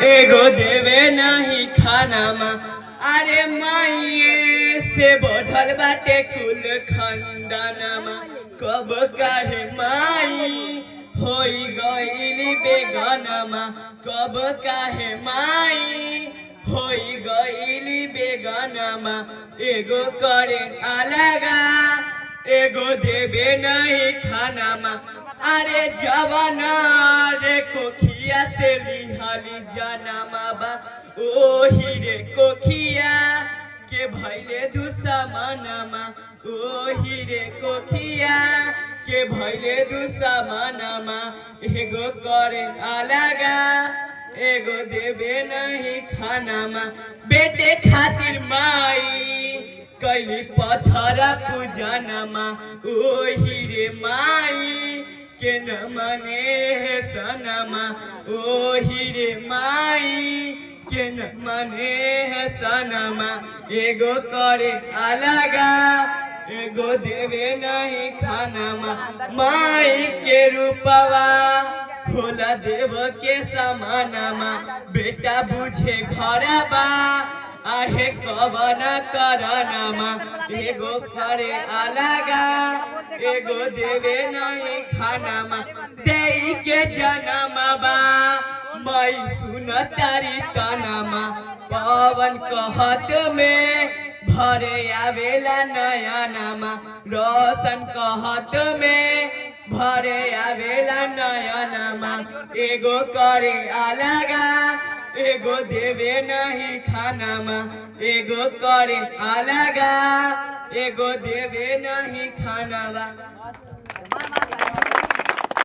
एगो देवे नहीं खानामा। अरे माइये से बढ़ल बाटे कुल खानदानमा। कब काहे माई होई गईली बेगानमा। कब काहे माई होई गईली बेगानमा। एगो करे अलगा एगो देवे नहीं खानामा। अरे जवाना रे कोखिया से लिहाली जनमा बा। ओही रे कोखिया के भैले दुश्मनमा। ओही रे कोखिया के भैले दुश्मनमा। एगो करे अलगा एगो देवे नहीं खानामा। बेटे खातिर माई कैली पत्थर पूजनमा। ओही रे माई के न मने सनमा। ओही रे माई के न मने सनमा। एगो करे अलगा एगो देवे नहीं खानामा। माई के रूपवा होला देव के समानमा। बेटा बुझे घरबा आहे कवन करनमा। एगो करे अलगा एगो देवे नहीं खानामा। देई के जनमबा मई सुन तारी तनमा। पवन कहत में भरे आवेला नयनमा। रोशन कहत में भरे आवेला नयनमा। एगो करे अलगा एगो देवे नहीं खानामा। एगो करे अलगा एगो देवे नहीं खानामा।